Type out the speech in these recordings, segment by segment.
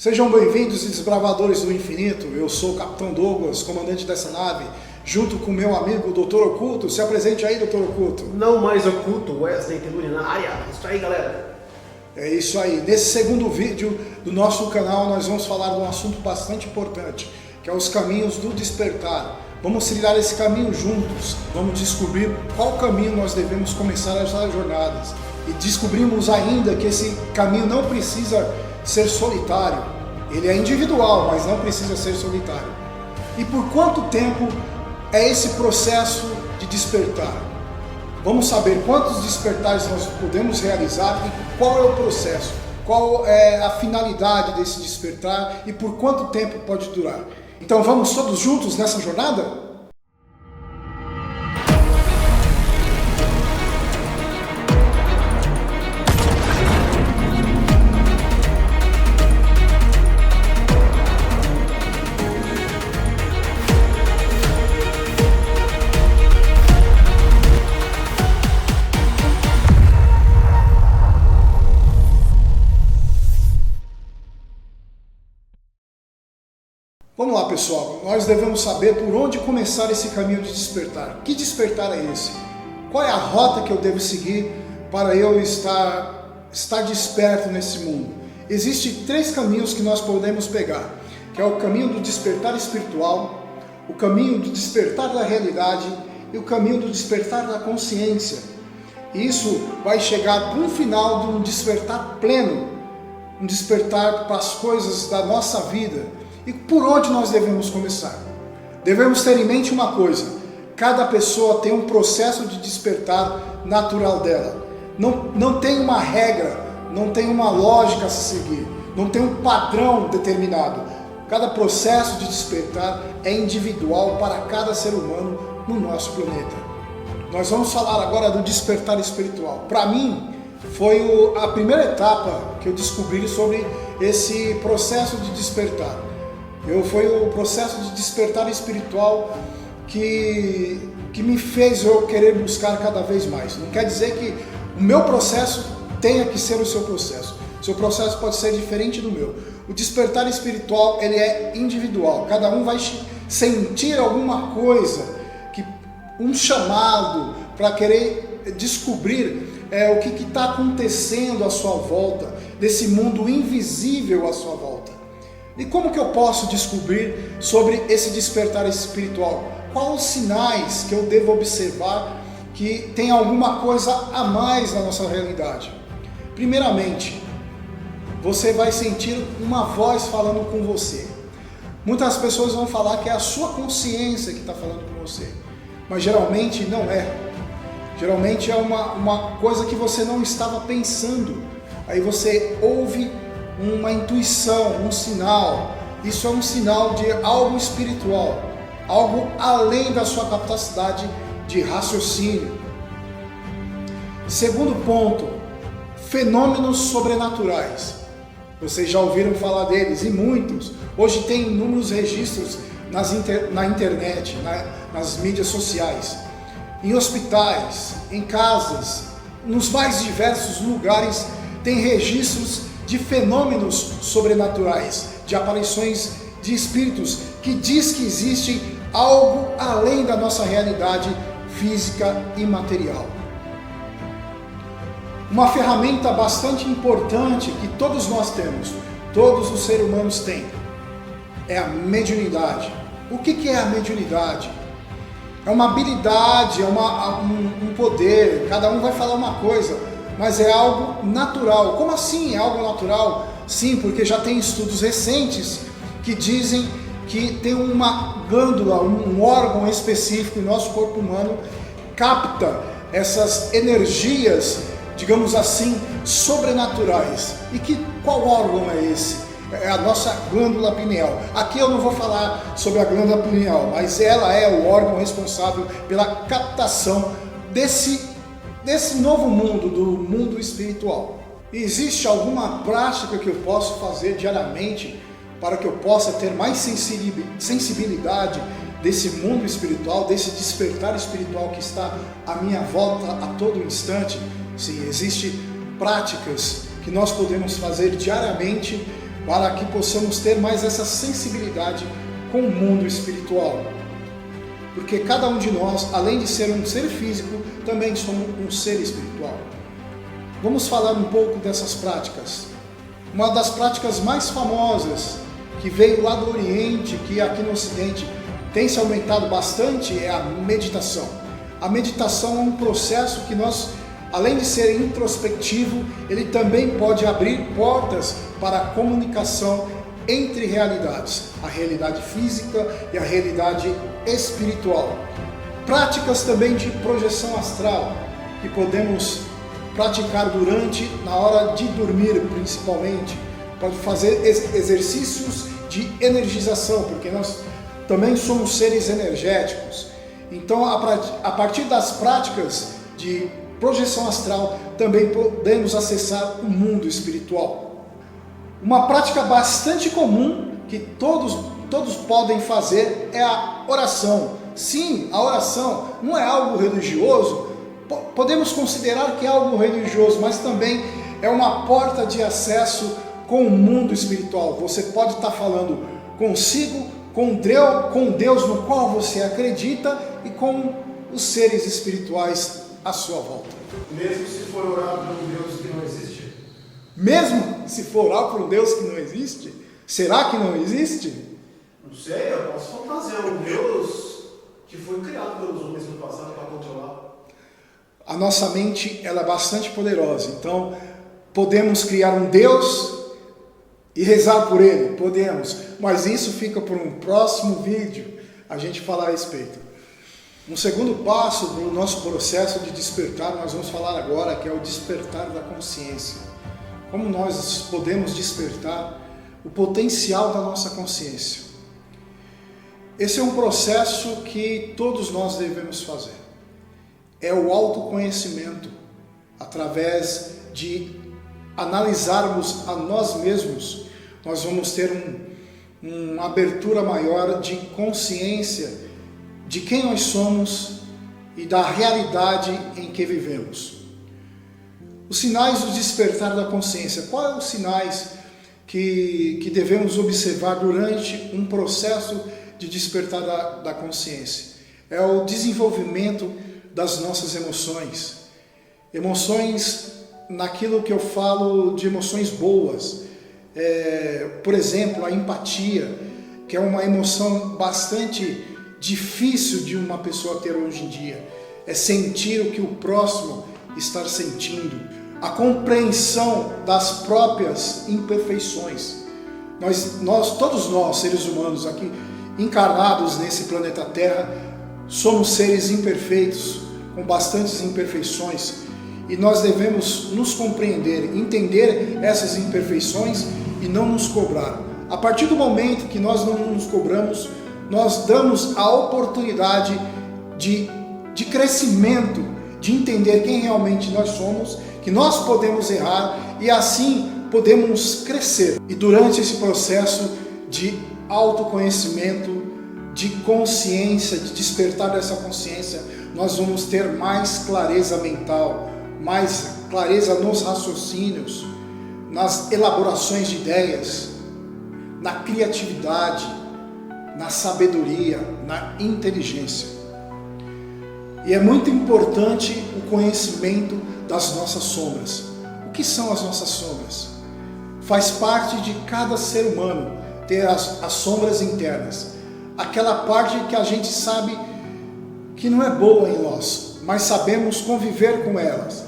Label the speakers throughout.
Speaker 1: Sejam bem-vindos, desbravadores do infinito. Eu sou o Capitão Douglas, comandante dessa nave, junto com meu amigo Dr. Oculto. Se apresente aí, Dr. Oculto.
Speaker 2: Não mais oculto, Wesley Teluri na área. Isso aí, galera.
Speaker 1: É isso aí. Nesse segundo vídeo do nosso canal, nós vamos falar de um assunto bastante importante, que é os caminhos do despertar. Vamos trilhar esse caminho juntos. Vamos descobrir qual caminho nós devemos começar essas jornadas. E descobrimos ainda que esse caminho não precisa ser solitário. Ele é individual, mas não precisa ser solitário. E por quanto tempo é esse processo de despertar? Vamos saber quantos despertares nós podemos realizar e qual é o processo, qual é a finalidade desse despertar e por quanto tempo pode durar. Então vamos todos juntos nessa jornada? Vamos lá, pessoal, nós devemos saber por onde começar esse caminho de despertar. Que despertar é esse? Qual é a rota que eu devo seguir para eu estar desperto nesse mundo? Existem três caminhos que nós podemos pegar, que é o caminho do despertar espiritual, o caminho do despertar da realidade e o caminho do despertar da consciência. E isso vai chegar para um final de um despertar pleno, um despertar para as coisas da nossa vida. E por onde nós devemos começar? Devemos ter em mente uma coisa: cada pessoa tem um processo de despertar natural dela. Não tem uma regra, não tem uma lógica a se seguir, não tem um padrão determinado. Cada processo de despertar é individual para cada ser humano no nosso planeta. Nós vamos falar agora do despertar espiritual. Para mim, foi a primeira etapa que eu descobri sobre esse processo de despertar. Foi o processo de despertar espiritual que me fez eu querer buscar cada vez mais. Não quer dizer que o meu processo tenha que ser o seu processo. O seu processo pode ser diferente do meu. O despertar espiritual, ele é individual. Cada um vai sentir alguma coisa, um chamado para querer descobrir o que está acontecendo à sua volta, desse mundo invisível à sua volta. E como que eu posso descobrir sobre esse despertar espiritual? Quais os sinais que eu devo observar que tem alguma coisa a mais na nossa realidade? Primeiramente, você vai sentir uma voz falando com você. Muitas pessoas vão falar que é a sua consciência que está falando com você, mas geralmente não é. Geralmente é uma coisa que você não estava pensando. Aí você ouve uma intuição, um sinal. Isso é um sinal de algo espiritual, algo além da sua capacidade de raciocínio. Segundo ponto, fenômenos sobrenaturais. Vocês já ouviram falar deles, e muitos. Hoje tem inúmeros registros na internet, nas mídias sociais, em hospitais, em casas, nos mais diversos lugares tem registros de fenômenos sobrenaturais, de aparições de espíritos que diz que existe algo além da nossa realidade física e material. Uma ferramenta bastante importante que todos nós temos, todos os seres humanos têm, é a mediunidade. O que é a mediunidade? É uma habilidade, é um poder, cada um vai falar uma coisa, mas é algo natural. Como assim é algo natural? Sim, porque já tem estudos recentes que dizem que tem uma glândula, um órgão específico em nosso corpo humano capta essas energias, digamos assim, sobrenaturais. E qual órgão é esse? É a nossa glândula pineal. Aqui eu não vou falar sobre a glândula pineal, mas ela é o órgão responsável pela captação desse novo mundo, do mundo espiritual. Existe alguma prática que eu posso fazer diariamente para que eu possa ter mais sensibilidade desse mundo espiritual, desse despertar espiritual que está à minha volta a todo instante? Sim, existem práticas que nós podemos fazer diariamente para que possamos ter mais essa sensibilidade com o mundo espiritual. Porque cada um de nós, além de ser um ser físico, também somos um ser espiritual. Vamos falar um pouco dessas práticas. Uma das práticas mais famosas que veio lá do Oriente, que aqui no Ocidente tem se aumentado bastante, é a meditação. A meditação é um processo que nós, além de ser introspectivo, ele também pode abrir portas para a comunicação entre realidades, a realidade física e a realidade espiritual. Práticas também de projeção astral, que podemos praticar na hora de dormir principalmente. Pode fazer exercícios de energização, porque nós também somos seres energéticos. Então, a partir das práticas de projeção astral, também podemos acessar o mundo espiritual. Uma prática bastante comum que todos podem fazer é a oração. Sim, a oração não é algo religioso, podemos considerar que é algo religioso, mas também é uma porta de acesso com o mundo espiritual. Você pode estar falando consigo, com Deus no qual você acredita e com os seres espirituais à sua volta.
Speaker 2: Mesmo se for orar por um Deus que não existe?
Speaker 1: Mesmo se for orar por um Deus que não existe? Será que não existe?
Speaker 2: Não sei, eu posso fantasiar um Deus que foi criado pelos homens no passado para controlar.
Speaker 1: A nossa mente ela é bastante poderosa, então podemos criar um Deus e rezar por ele, podemos, mas isso fica por um próximo vídeo a gente falar a respeito. Um segundo passo do nosso processo de despertar, nós vamos falar agora, que é o despertar da consciência. Como nós podemos despertar o potencial da nossa consciência. Esse é um processo que todos nós devemos fazer. É o autoconhecimento, através de analisarmos a nós mesmos, nós vamos ter uma abertura maior de consciência de quem nós somos e da realidade em que vivemos. Os sinais do despertar da consciência. Quais são os sinais que devemos observar durante um processo de despertar da consciência? É o desenvolvimento das nossas emoções. Emoções, naquilo que eu falo de emoções boas. Por exemplo, a empatia, que é uma emoção bastante difícil de uma pessoa ter hoje em dia. É sentir o que o próximo está sentindo. A compreensão das próprias imperfeições. Todos nós, seres humanos aqui encarnados nesse planeta Terra, somos seres imperfeitos, com bastantes imperfeições, e nós devemos nos compreender, entender essas imperfeições e não nos cobrar. A partir do momento que nós não nos cobramos, nós damos a oportunidade de crescimento, de entender quem realmente nós somos, que nós podemos errar e assim podemos crescer. E durante esse processo de autoconhecimento, de consciência, de despertar dessa consciência, nós vamos ter mais clareza mental, mais clareza nos raciocínios, nas elaborações de ideias, na criatividade, na sabedoria, na inteligência. E é muito importante o conhecimento das nossas sombras. O que são as nossas sombras? Faz parte de cada ser humano ter as sombras internas. Aquela parte que a gente sabe que não é boa em nós, mas sabemos conviver com elas,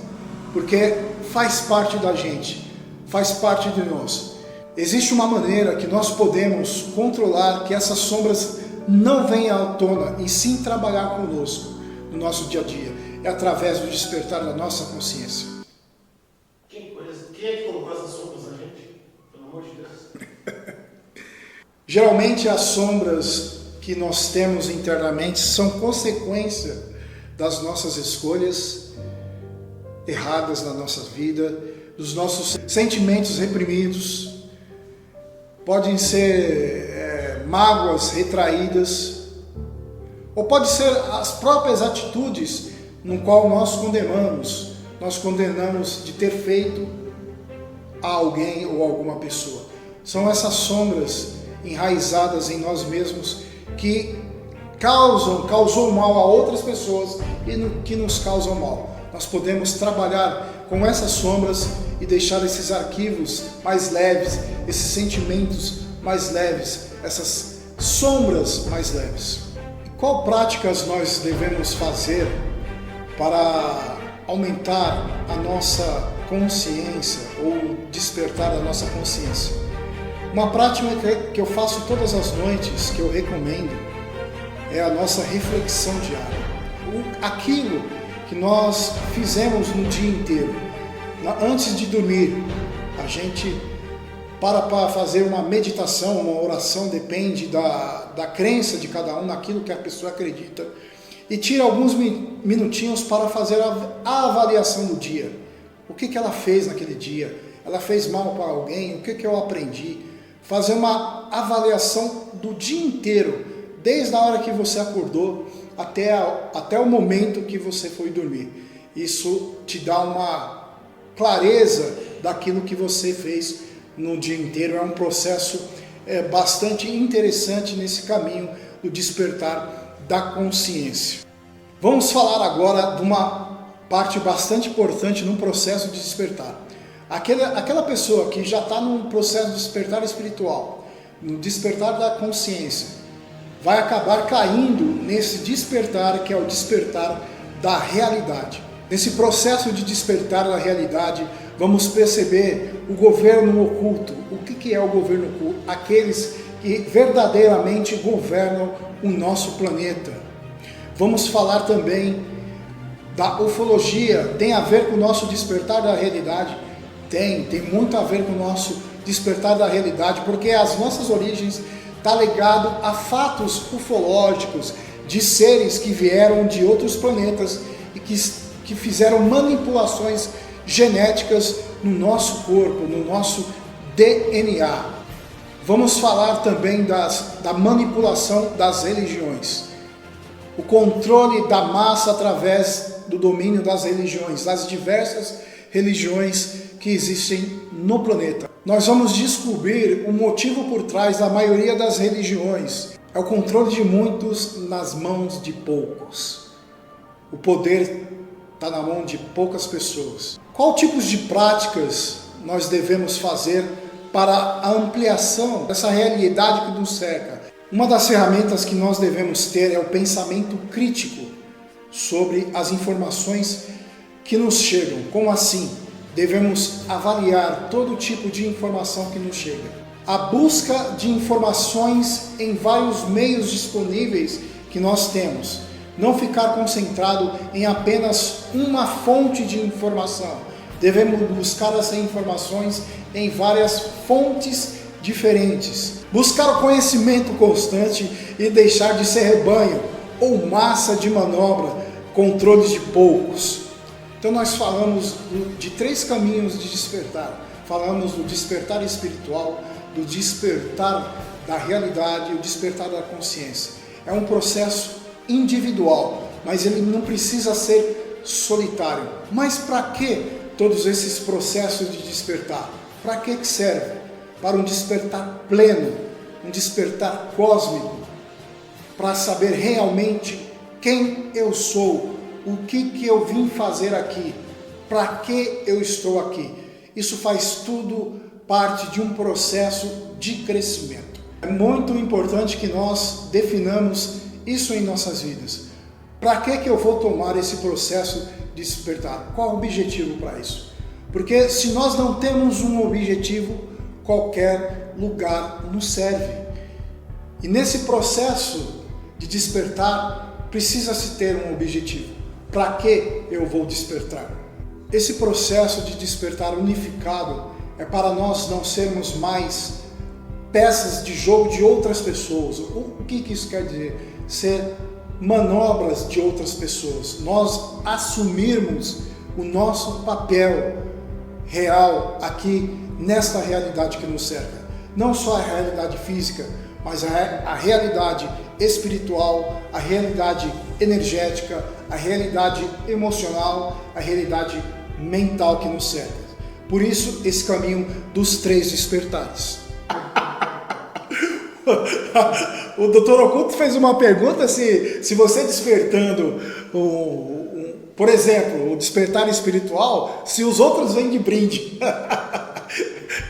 Speaker 1: porque faz parte da gente, faz parte de nós. Existe uma maneira que nós podemos controlar que essas sombras não venham à tona e sim trabalhar conosco no nosso dia a dia. É através do despertar da nossa consciência.
Speaker 2: Quem é que colocou essas sombras na gente? Pelo amor de Deus.
Speaker 1: Geralmente as sombras que nós temos internamente são consequência das nossas escolhas erradas na nossa vida, dos nossos sentimentos reprimidos, podem ser mágoas retraídas, ou pode ser as próprias atitudes no qual nós condenamos de ter feito a alguém ou alguma pessoa. São essas sombras enraizadas em nós mesmos que causam mal a outras pessoas e que nos causam mal. Nós podemos trabalhar com essas sombras e deixar esses arquivos mais leves, esses sentimentos mais leves, essas sombras mais leves. E qual práticas nós devemos fazer para aumentar a nossa consciência ou despertar a nossa consciência? Uma prática que eu faço todas as noites, que eu recomendo, é a nossa reflexão diária. Aquilo que nós fizemos no dia inteiro. Antes de dormir, a gente para fazer uma meditação, uma oração, depende da crença de cada um, naquilo que a pessoa acredita, e tira alguns minutinhos para fazer a avaliação do dia. O que ela fez naquele dia? Ela fez mal para alguém? O que eu aprendi? Fazer uma avaliação do dia inteiro, desde a hora que você acordou até o momento que você foi dormir. Isso te dá uma clareza daquilo que você fez no dia inteiro. É um processo bastante interessante nesse caminho do despertar da consciência. Vamos falar agora de uma parte bastante importante no processo de despertar. Aquela pessoa que já está num processo de despertar espiritual, no despertar da consciência, vai acabar caindo nesse despertar que é o despertar da realidade. Nesse processo de despertar da realidade, vamos perceber o governo oculto. O que é o governo oculto? Aqueles que verdadeiramente governam o nosso planeta. Vamos falar também da ufologia. Tem a ver com o nosso despertar da realidade? Tem muito a ver com o nosso despertar da realidade, porque as nossas origens está ligado a fatos ufológicos, de seres que vieram de outros planetas e que fizeram manipulações genéticas no nosso corpo, no nosso DNA. Vamos falar também da manipulação das religiões. O controle da massa através do domínio das religiões, das diversas religiões que existem no planeta. Nós vamos descobrir o motivo por trás da maioria das religiões. É o controle de muitos nas mãos de poucos. O poder está na mão de poucas pessoas. Qual tipos de práticas nós devemos fazer para a ampliação dessa realidade que nos cerca? Uma das ferramentas que nós devemos ter é o pensamento crítico sobre as informações que nos chegam. Como assim? Devemos avaliar todo tipo de informação que nos chega. A busca de informações em vários meios disponíveis que nós temos. Não ficar concentrado em apenas uma fonte de informação. Devemos buscar essas informações em várias fontes diferentes. Buscar o conhecimento constante e deixar de ser rebanho ou massa de manobra, controles de poucos. Então nós falamos de 3 caminhos de despertar. Falamos do despertar espiritual, do despertar da realidade e o despertar da consciência. É um processo individual, mas ele não precisa ser solitário. Mas para que todos esses processos de despertar? Para que serve? Para um despertar pleno, um despertar cósmico, para saber realmente quem eu sou, o que eu vim fazer aqui, para que eu estou aqui. Isso faz tudo parte de um processo de crescimento. É muito importante que nós definamos isso em nossas vidas. Para que eu vou tomar esse processo de despertar? Qual o objetivo para isso? Porque se nós não temos um objetivo, qualquer lugar nos serve. E nesse processo de despertar, precisa-se ter um objetivo. Para que eu vou despertar? Esse processo de despertar unificado é para nós não sermos mais peças de jogo de outras pessoas. O que isso quer dizer? Ser manobras de outras pessoas. Nós assumirmos o nosso papel real aqui nesta realidade que nos cerca. Não só a realidade física, mas a realidade espiritual, a realidade energética, a realidade emocional, a realidade mental que nos cerca. Por isso, esse caminho dos 3 despertares. O Dr. Oculto fez uma pergunta se você despertando, por exemplo, o despertar espiritual, se os outros vêm de brinde.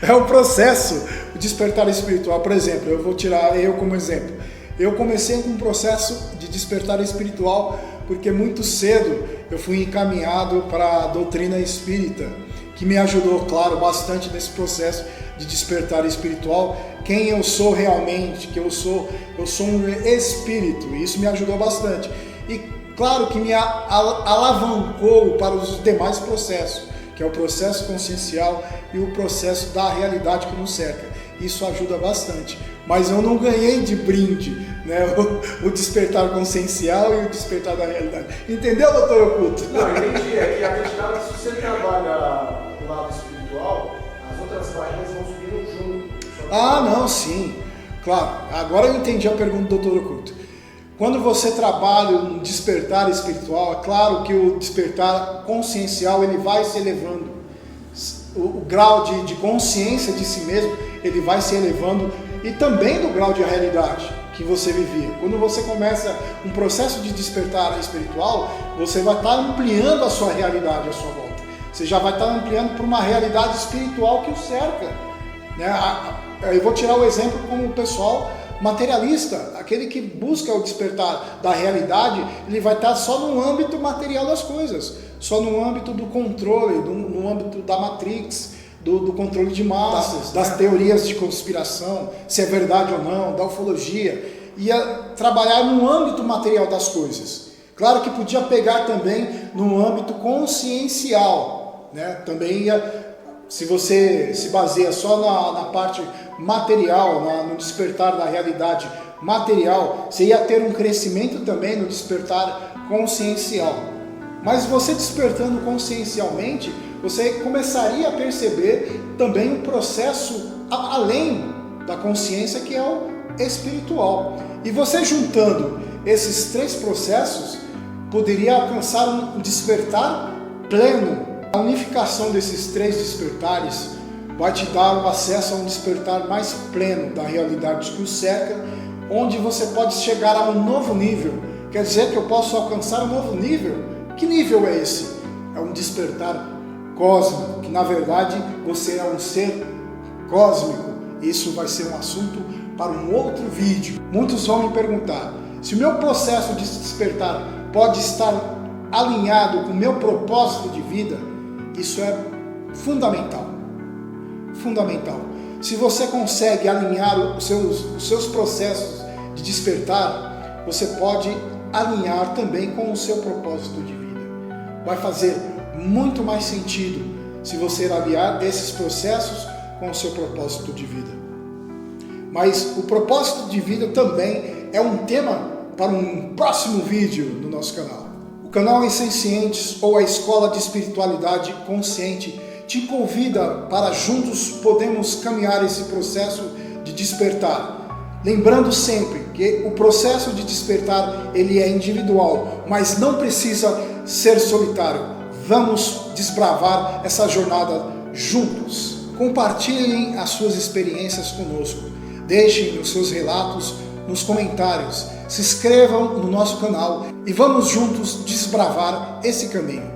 Speaker 1: É um processo, o despertar espiritual. Por exemplo, eu vou tirar eu como exemplo. Eu comecei com um processo de despertar espiritual porque muito cedo eu fui encaminhado para a doutrina espírita, que me ajudou, claro, bastante nesse processo de despertar espiritual. Quem eu sou realmente, que eu sou um espírito, e isso me ajudou bastante. E claro que me alavancou para os demais processos, que é o processo consciencial e o processo da realidade que nos cerca. Isso ajuda bastante. Mas eu não ganhei de brinde, né? O despertar consciencial e o despertar da realidade. Entendeu, doutor Oculto?
Speaker 2: Não, entendi. É que acreditava que se você trabalha o lado espiritual, as outras barreiras vão subindo junto.
Speaker 1: Ah, não, sim. Claro. Agora eu entendi a pergunta do doutor Oculto. Quando você trabalha um despertar espiritual, é claro que o despertar consciencial ele vai se elevando. O grau de consciência de si mesmo, ele vai se elevando, e também do grau de realidade que você vivia. Quando você começa um processo de despertar espiritual, você vai estar ampliando a sua realidade à sua volta. Você já vai estar ampliando para uma realidade espiritual que o cerca, né? Eu vou tirar o exemplo como o pessoal materialista, aquele que busca o despertar da realidade, ele vai estar só no âmbito material das coisas, só no âmbito do controle, no âmbito da Matrix, do controle de massas, das teorias de conspiração, se é verdade ou não, da ufologia, ia trabalhar no âmbito material das coisas. Claro que podia pegar também no âmbito consciencial, né? Também ia, se você se baseia só na parte material, no despertar da realidade material, você ia ter um crescimento também no despertar consciencial. Mas você despertando consciencialmente, você começaria a perceber também um processo além da consciência, que é o espiritual. E você juntando esses três processos, poderia alcançar um despertar pleno. A unificação desses três despertares vai te dar o acesso a um despertar mais pleno da realidade que o cerca, onde você pode chegar a um novo nível. Quer dizer que eu posso alcançar um novo nível? Que nível é esse? É um despertar cósmico, que na verdade você é um ser cósmico. Isso vai ser um assunto para um outro vídeo. Muitos vão me perguntar se o meu processo de despertar pode estar alinhado com o meu propósito de vida. Isso é fundamental. Fundamental. Se você consegue alinhar os seus processos de despertar, você pode alinhar também com o seu propósito de vida. Vai fazer muito mais sentido se você alinhar esses processos com o seu propósito de vida. Mas o propósito de vida também é um tema para um próximo vídeo no nosso canal. O canal Inconscientes, ou a Escola de Espiritualidade Consciente, te convida para juntos podermos caminhar esse processo de despertar. Lembrando sempre que o processo de despertar ele é individual, mas não precisa ser solitário. Vamos desbravar essa jornada juntos. Compartilhem as suas experiências conosco. Deixem os seus relatos nos comentários. Se inscrevam no nosso canal e vamos juntos desbravar esse caminho.